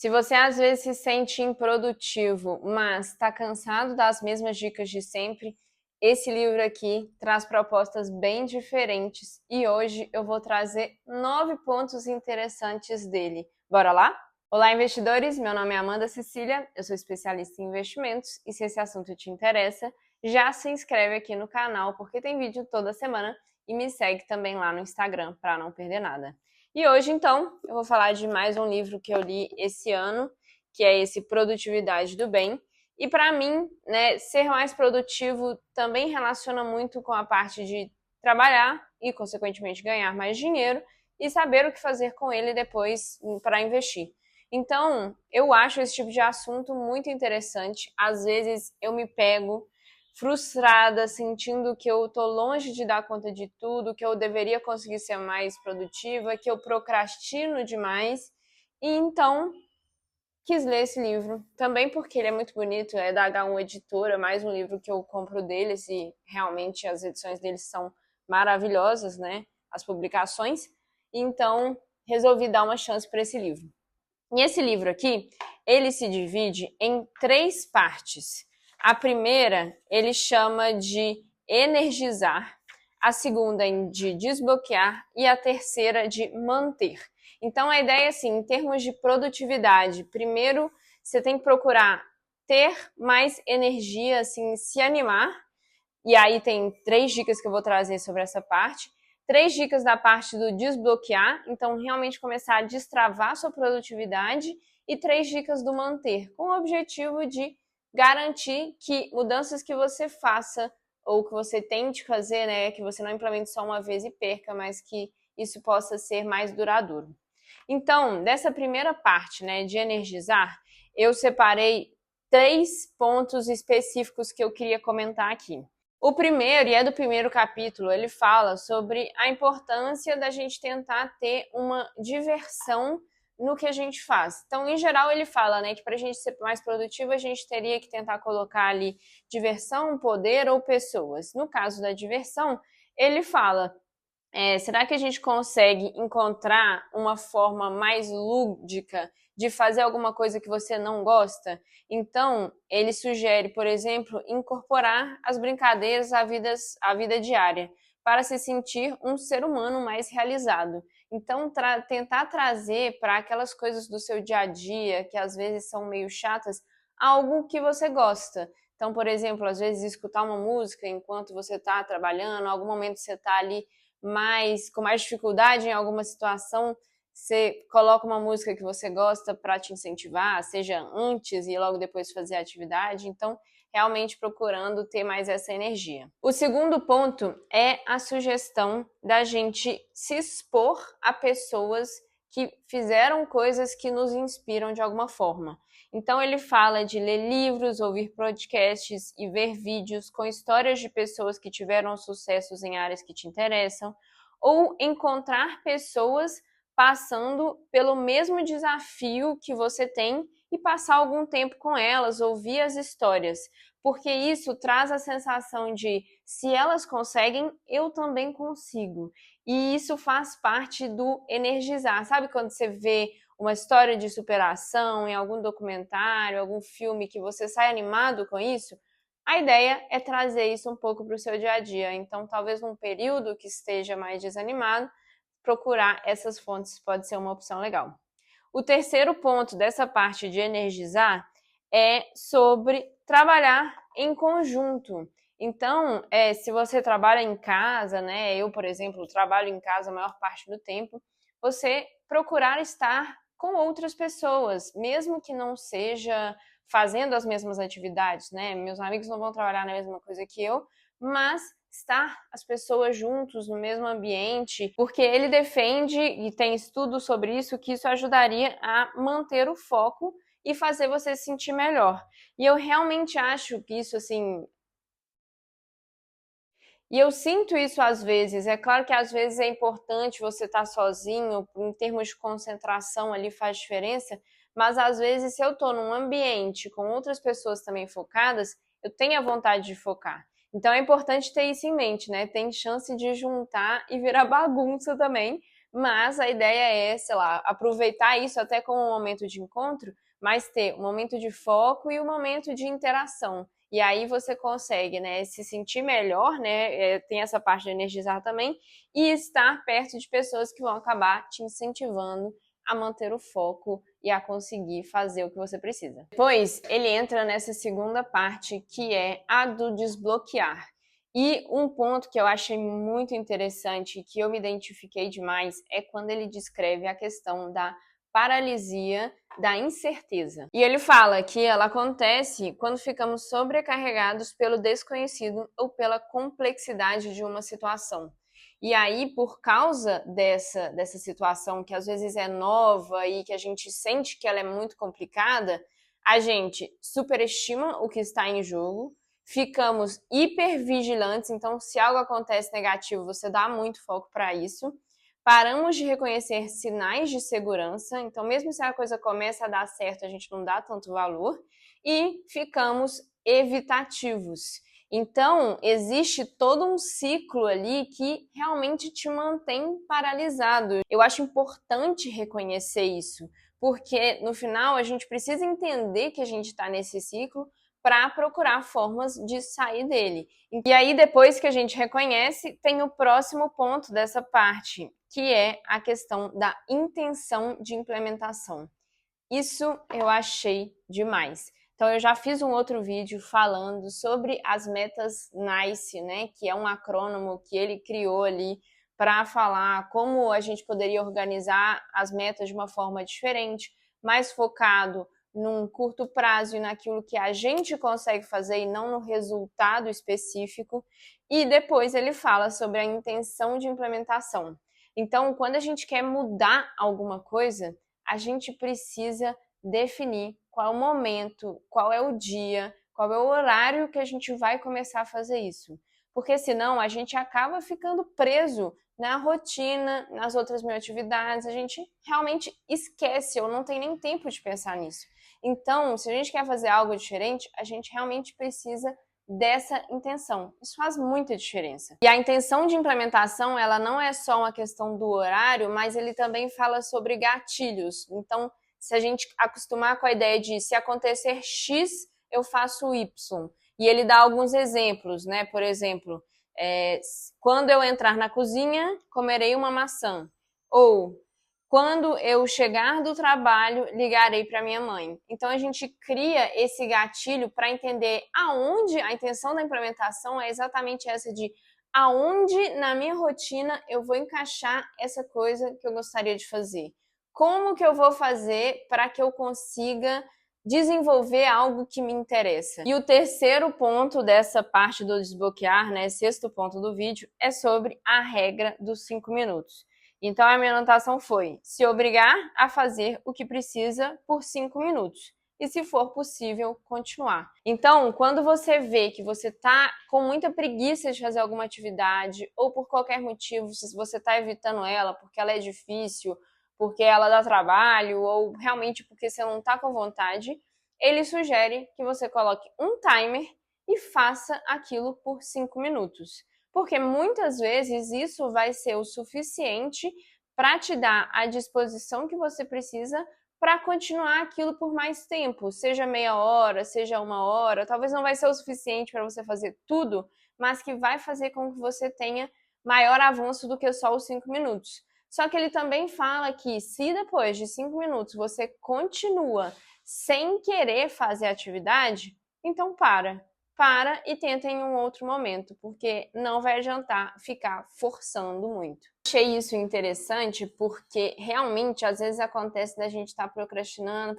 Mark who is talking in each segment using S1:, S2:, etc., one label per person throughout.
S1: Se você às vezes se sente improdutivo, mas está cansado das mesmas dicas de sempre, esse livro aqui traz propostas bem diferentes e hoje eu vou trazer 9 pontos interessantes dele. Bora lá? Olá, investidores! Meu nome é Amanda Cecília, eu sou especialista em investimentos e se esse assunto te interessa, já se inscreve aqui no canal porque tem vídeo toda semana e me segue também lá no Instagram para não perder nada. E hoje, então, eu vou falar de mais um livro que eu li esse ano, que é esse Produtividade do Bem. E para mim, né, ser mais produtivo também relaciona muito com a parte de trabalhar e, consequentemente, ganhar mais dinheiro e saber o que fazer com ele depois para investir. Então, eu acho esse tipo de assunto muito interessante. Às vezes eu me pego frustrada, sentindo que eu tô longe de dar conta de tudo, que eu deveria conseguir ser mais produtiva, que eu procrastino demais. E então quis ler esse livro, também porque ele é muito bonito, é da H1 Editora, mais um livro que eu compro deles e realmente as edições deles são maravilhosas, né? As publicações. Então, resolvi dar uma chance para esse livro. E esse livro aqui, ele se divide em 3 partes. A primeira, ele chama de energizar, a segunda de desbloquear e a terceira de manter. Então a ideia é assim, em termos de produtividade, primeiro você tem que procurar ter mais energia, assim, se animar, e aí tem 3 dicas que eu vou trazer sobre essa parte. 3 dicas da parte do desbloquear, então realmente começar a destravar sua produtividade, e 3 dicas do manter, com o objetivo de garantir que mudanças que você faça ou que você tente fazer, né, que você não implemente só uma vez e perca, mas que isso possa ser mais duradouro. Então, dessa primeira parte, né, de energizar, eu separei 3 pontos específicos que eu queria comentar aqui. O primeiro, e é do primeiro capítulo, ele fala sobre a importância da gente tentar ter uma diversão no que a gente faz. Então, em geral, ele fala, né, que para a gente ser mais produtivo, a gente teria que tentar colocar ali diversão, poder ou pessoas. No caso da diversão, ele fala, será que a gente consegue encontrar uma forma mais lúdica de fazer alguma coisa que você não gosta? Então, ele sugere, por exemplo, incorporar as brincadeiras à vida diária, para se sentir um ser humano mais realizado. Então, tentar trazer para aquelas coisas do seu dia a dia, que às vezes são meio chatas, algo que você gosta. Então, por exemplo, às vezes escutar uma música enquanto você está trabalhando, em algum momento você está ali com mais dificuldade em alguma situação, você coloca uma música que você gosta para te incentivar, seja antes e logo depois fazer a atividade. Então, realmente procurando ter mais essa energia. O segundo ponto é a sugestão da gente se expor a pessoas que fizeram coisas que nos inspiram de alguma forma. Então ele fala de ler livros, ouvir podcasts e ver vídeos com histórias de pessoas que tiveram sucessos em áreas que te interessam, ou encontrar pessoas passando pelo mesmo desafio que você tem e passar algum tempo com elas, ouvir as histórias, porque isso traz a sensação de se elas conseguem, eu também consigo. E isso faz parte do energizar. Sabe quando você vê uma história de superação em algum documentário, algum filme que você sai animado com isso? A ideia é trazer isso um pouco para o seu dia a dia. Então, talvez num período que esteja mais desanimado, procurar essas fontes pode ser uma opção legal. O terceiro ponto dessa parte de energizar é sobre trabalhar em conjunto. Então, se você trabalha em casa, né? Eu, por exemplo, trabalho em casa a maior parte do tempo, você procurar estar com outras pessoas, mesmo que não seja fazendo as mesmas atividades, né? Meus amigos não vão trabalhar na mesma coisa que eu, mas estar as pessoas juntos no mesmo ambiente, porque ele defende, e tem estudos sobre isso, que isso ajudaria a manter o foco e fazer você se sentir melhor. E eu realmente acho que isso, assim... E eu sinto isso às vezes. É claro que às vezes é importante você estar sozinho, em termos de concentração ali faz diferença, mas às vezes se eu estou num ambiente com outras pessoas também focadas, eu tenho a vontade de focar. Então é importante ter isso em mente, né? Tem chance de juntar e virar bagunça também, mas a ideia é, sei lá, aproveitar isso até como um momento de encontro, mas ter um momento de foco e um momento de interação. E aí você consegue, né, se sentir melhor, né, tem essa parte de energizar também, e estar perto de pessoas que vão acabar te incentivando a manter o foco e a conseguir fazer o que você precisa. Depois, ele entra nessa segunda parte, que é a do desbloquear. E um ponto que eu achei muito interessante, que eu me identifiquei demais, é quando ele descreve a questão da paralisia da incerteza. E ele fala que ela acontece quando ficamos sobrecarregados pelo desconhecido ou pela complexidade de uma situação. E aí, por causa dessa situação que às vezes é nova e que a gente sente que ela é muito complicada, a gente superestima o que está em jogo, ficamos hipervigilantes, então se algo acontece negativo, você dá muito foco para isso. Paramos de reconhecer sinais de segurança, então mesmo se a coisa começa a dar certo, a gente não dá tanto valor. E ficamos evitativos. Então, existe todo um ciclo ali que realmente te mantém paralisado. Eu acho importante reconhecer isso, porque no final a gente precisa entender que a gente está nesse ciclo para procurar formas de sair dele. E aí, depois que a gente reconhece, tem o próximo ponto dessa parte, que é a questão da intenção de implementação. Isso eu achei demais. Então, eu já fiz um outro vídeo falando sobre as metas NICE, né? Que é um acrônimo que ele criou ali para falar como a gente poderia organizar as metas de uma forma diferente, mais focado num curto prazo e naquilo que a gente consegue fazer e não no resultado específico. E depois ele fala sobre a intenção de implementação. Então, quando a gente quer mudar alguma coisa, a gente precisa definir qual é o momento, qual é o dia, qual é o horário que a gente vai começar a fazer isso. Porque senão a gente acaba ficando preso na rotina, nas outras mil atividades, a gente realmente esquece ou não tem nem tempo de pensar nisso. Então, se a gente quer fazer algo diferente, a gente realmente precisa dessa intenção. Isso faz muita diferença. E a intenção de implementação, ela não é só uma questão do horário, mas ele também fala sobre gatilhos. Então, se a gente acostumar com a ideia de se acontecer X, eu faço Y. E ele dá alguns exemplos, né? Por exemplo, quando eu entrar na cozinha, comerei uma maçã. Ou, quando eu chegar do trabalho, ligarei para minha mãe. Então, a gente cria esse gatilho para entender aonde a intenção da implementação é exatamente essa de aonde na minha rotina eu vou encaixar essa coisa que eu gostaria de fazer. Como que eu vou fazer para que eu consiga desenvolver algo que me interessa? E o terceiro ponto dessa parte do desbloquear, né, sexto ponto do vídeo, é sobre a regra dos 5 minutos. Então, a minha anotação foi se obrigar a fazer o que precisa por 5 minutos. E, se for possível, continuar. Então, quando você vê que você está com muita preguiça de fazer alguma atividade, ou por qualquer motivo, se você está evitando ela porque ela é difícil, porque ela dá trabalho, ou realmente porque você não está com vontade, ele sugere que você coloque um timer e faça aquilo por 5 minutos. Porque muitas vezes isso vai ser o suficiente para te dar a disposição que você precisa para continuar aquilo por mais tempo, seja meia hora, seja uma hora, talvez não vai ser o suficiente para você fazer tudo, mas que vai fazer com que você tenha maior avanço do que só os 5 minutos. Só que ele também fala que se depois de 5 minutos você continua sem querer fazer a atividade, então para e tenta em um outro momento, porque não vai adiantar ficar forçando muito. Achei isso interessante porque realmente às vezes acontece da gente estar procrastinando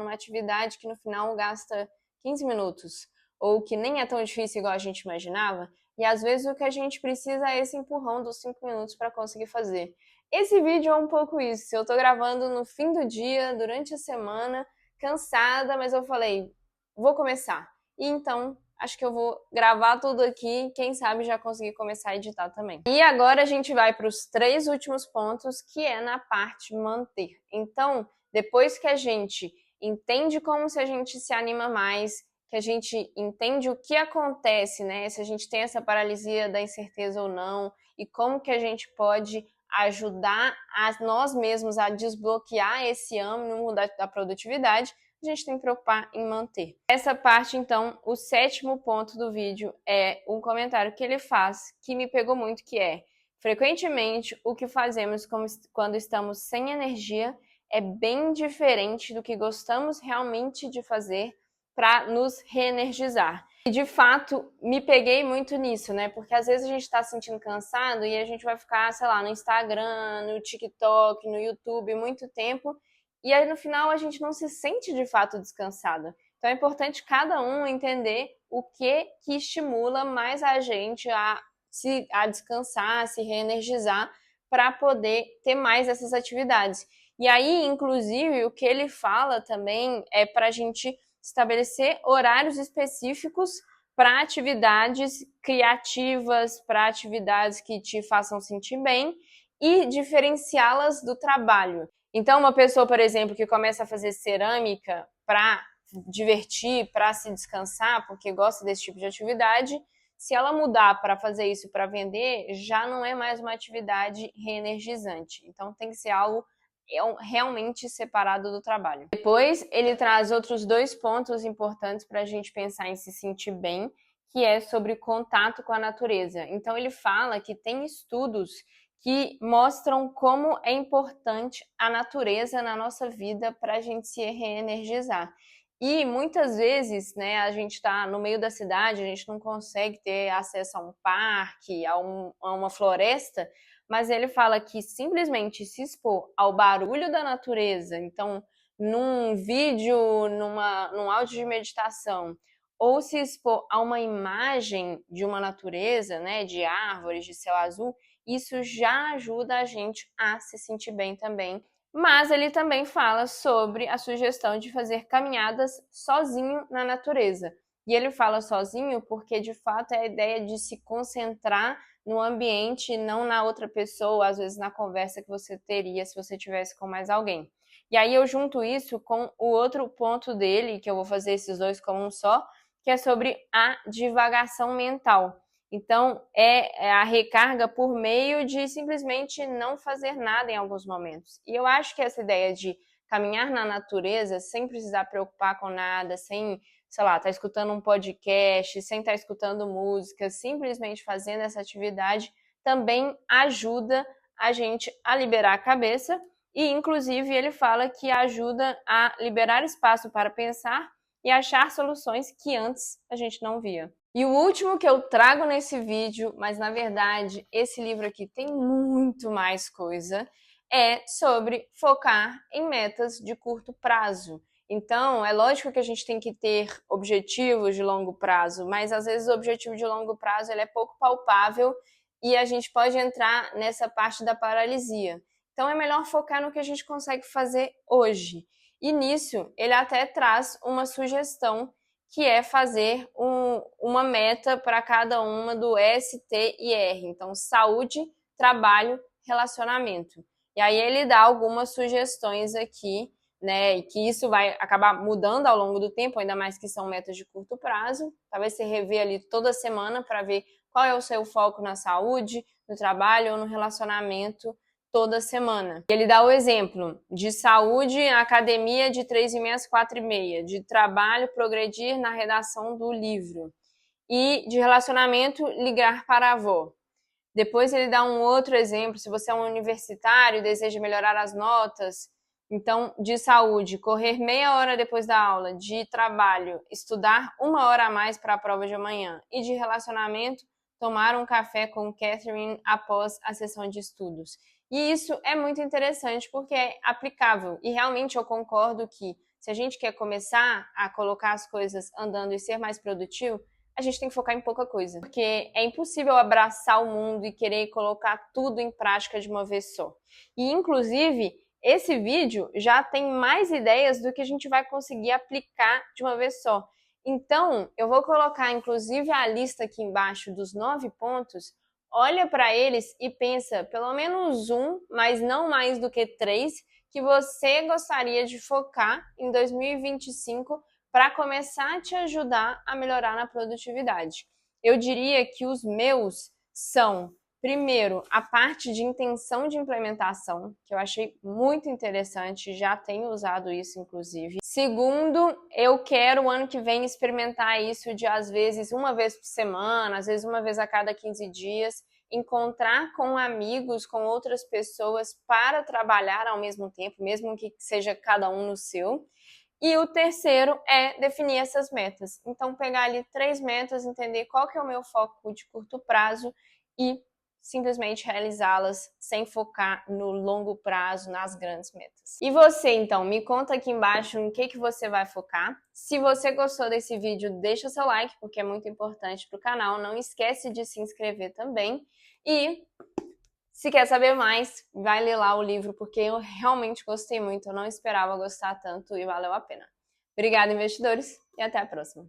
S1: uma atividade que no final gasta 15 minutos, ou que nem é tão difícil igual a gente imaginava, e às vezes o que a gente precisa é esse empurrão dos 5 minutos para conseguir fazer. Esse vídeo é um pouco isso, eu tô gravando no fim do dia, durante a semana, cansada, mas eu falei, vou começar. E então, acho que eu vou gravar tudo aqui, quem sabe já conseguir começar a editar também. E agora a gente vai para os 3 últimos pontos, que é na parte manter. Então, depois que a gente entende como se a gente se anima mais, que a gente entende o que acontece, né? Se a gente tem essa paralisia da incerteza ou não, e como que a gente pode ajudar a nós mesmos a desbloquear esse ânimo da produtividade, a gente tem que preocupar em manter. Essa parte, então, o 7º ponto do vídeo é um comentário que ele faz que me pegou muito, que é: frequentemente, o que fazemos quando estamos sem energia é bem diferente do que gostamos realmente de fazer para nos reenergizar. E, de fato, me peguei muito nisso, né? Porque às vezes a gente está se sentindo cansado e a gente vai ficar, sei lá, no Instagram, no TikTok, no YouTube muito tempo, e aí no final a gente não se sente de fato descansado. Então é importante cada um entender o que estimula mais a gente a descansar, a se reenergizar, para poder ter mais essas atividades. E aí, inclusive, o que ele fala também é para a gente estabelecer horários específicos para atividades criativas, para atividades que te façam sentir bem e diferenciá-las do trabalho. Então, uma pessoa, por exemplo, que começa a fazer cerâmica para divertir, para se descansar, porque gosta desse tipo de atividade, se ela mudar para fazer isso para vender, já não é mais uma atividade reenergizante. Então, tem que ser algo realmente separado do trabalho. Depois, ele traz outros 2 pontos importantes para a gente pensar em se sentir bem, que é sobre contato com a natureza. Então, ele fala que tem estudos que mostram como é importante a natureza na nossa vida para a gente se reenergizar. E muitas vezes, né, a gente está no meio da cidade, a gente não consegue ter acesso a um parque, a uma floresta, mas ele fala que simplesmente se expor ao barulho da natureza, então num vídeo, num áudio de meditação, ou se expor a uma imagem de uma natureza, né, de árvores, de céu azul, isso já ajuda a gente a se sentir bem também. Mas ele também fala sobre a sugestão de fazer caminhadas sozinho na natureza. E ele fala sozinho porque, de fato, é a ideia de se concentrar no ambiente, não na outra pessoa, às vezes na conversa que você teria se você tivesse com mais alguém. E aí eu junto isso com o outro ponto dele, que eu vou fazer esses 2 como um só, que é sobre a divagação mental. Então, é a recarga por meio de simplesmente não fazer nada em alguns momentos. E eu acho que essa ideia de caminhar na natureza sem precisar preocupar com nada, sem, sei lá, estar escutando um podcast, sem estar escutando música, simplesmente fazendo essa atividade, também ajuda a gente a liberar a cabeça. E, inclusive, ele fala que ajuda a liberar espaço para pensar e achar soluções que antes a gente não via. E o último que eu trago nesse vídeo, mas na verdade esse livro aqui tem muito mais coisa, é sobre focar em metas de curto prazo. Então, é lógico que a gente tem que ter objetivos de longo prazo, mas às vezes o objetivo de longo prazo ele é pouco palpável e a gente pode entrar nessa parte da paralisia. Então, é melhor focar no que a gente consegue fazer hoje. E nisso, ele até traz uma sugestão, que é fazer uma meta para cada uma do S, T e R. Então, saúde, trabalho, relacionamento. E aí ele dá algumas sugestões aqui, né? E que isso vai acabar mudando ao longo do tempo, ainda mais que são metas de curto prazo. Talvez você rever ali toda semana para ver qual é o seu foco na saúde, no trabalho ou no relacionamento toda semana. Ele dá o exemplo de saúde, academia de 3h30 às 4h30, de trabalho, progredir na redação do livro, e de relacionamento, ligar para a avó. Depois ele dá um outro exemplo, se você é um universitário e deseja melhorar as notas, então, de saúde, correr meia hora depois da aula, de trabalho, estudar 1 hora a mais para a prova de amanhã, e de relacionamento, tomar um café com Catherine após a sessão de estudos. E isso é muito interessante porque é aplicável. E realmente eu concordo que se a gente quer começar a colocar as coisas andando e ser mais produtivo, a gente tem que focar em pouca coisa. Porque é impossível abraçar o mundo e querer colocar tudo em prática de uma vez só. E, inclusive, esse vídeo já tem mais ideias do que a gente vai conseguir aplicar de uma vez só. Então, eu vou colocar, inclusive, a lista aqui embaixo dos 9 pontos. Olha para eles e pensa pelo menos um, mas não mais do que 3, que você gostaria de focar em 2025 para começar a te ajudar a melhorar na produtividade. Eu diria que os meus são, Primeiro, a parte de intenção de implementação, que eu achei muito interessante, já tenho usado isso, inclusive. Segundo, eu quero o ano que vem experimentar isso de, às vezes, uma vez por semana, às vezes uma vez a cada 15 dias, encontrar com amigos, com outras pessoas para trabalhar ao mesmo tempo, mesmo que seja cada um no seu. E o terceiro é definir essas metas. Então, pegar ali 3 metas, entender qual que é o meu foco de curto prazo e simplesmente realizá-las sem focar no longo prazo, nas grandes metas. E você, então, me conta aqui embaixo em que você vai focar. Se você gostou desse vídeo, deixa seu like, porque é muito importante para o canal. Não esquece de se inscrever também. E se quer saber mais, vai ler lá o livro, porque eu realmente gostei muito. Eu não esperava gostar tanto e valeu a pena. Obrigada, investidores, e até a próxima.